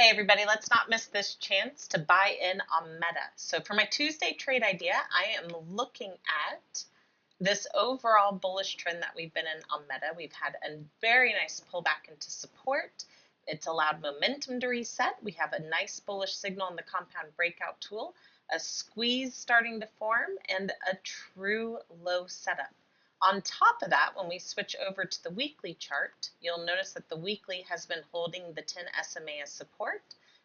Hey everybody, let's not miss this chance to buy in on Meta. So for my Tuesday trade idea, I am looking at this overall bullish trend that we've been in on Meta. We've had a very nice pullback into support. It's allowed momentum to reset. We have a nice bullish signal in the compound breakout tool, a squeeze starting to form, and a true low setup. On top of that, when we switch over to the weekly chart, you'll notice that the weekly has been holding the 10 SMA as support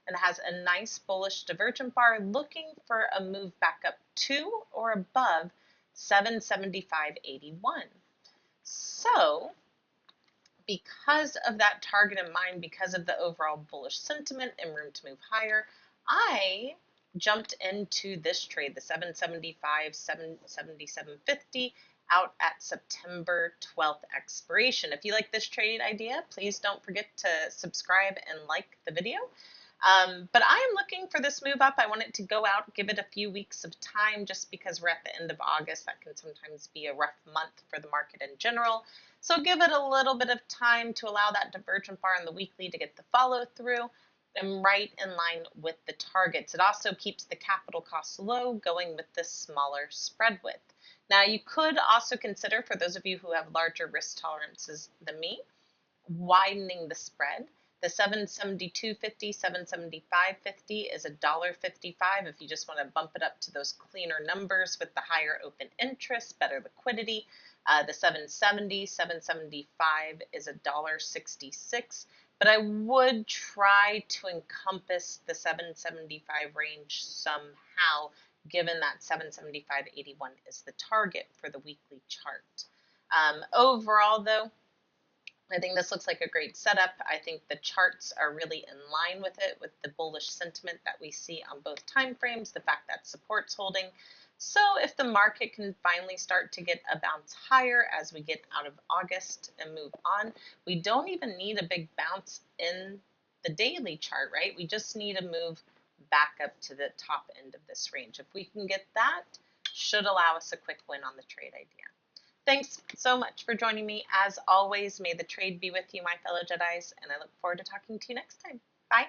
and has a nice bullish divergent bar looking for a move back up to or above 775.81. So, because of that target in mind, because of the overall bullish sentiment and room to move higher, I jumped into this trade, the 775, 777.50 out at September 12th expiration. If you like this trade idea, please don't forget to subscribe and like the video. But I am looking for this move up. I want it to go out, give it a few weeks of time just because we're at the end of August. That can sometimes be a rough month for the market in general. So give it a little bit of time to allow that divergent bar in the weekly to get the follow through and right in line with the targets. It also keeps the capital costs low going with this smaller spread width. Now you could also consider, for those of you who have larger risk tolerances than me, widening the spread. The 772.50, 775.50 is $1.55 if you just want to bump it up to those cleaner numbers with the higher open interest, better liquidity. The 770, 775 is $1.66, but I would try to encompass the 775 range somehow, given that 775.81 is the target for the weekly chart. Overall, though, I think this looks like a great setup. I think the charts are really in line with it, with the bullish sentiment that we see on both time frames, the fact that support's holding. So if the market can finally start to get a bounce higher as we get out of August and move on, we don't even need a big bounce in the daily chart, right? We just need a move back up to the top end of this range. If we can get that, should allow us a quick win on the trade idea. Thanks so much for joining me. As always, may the trade be with you, my fellow Jedis, and I look forward to talking to you next time. Bye.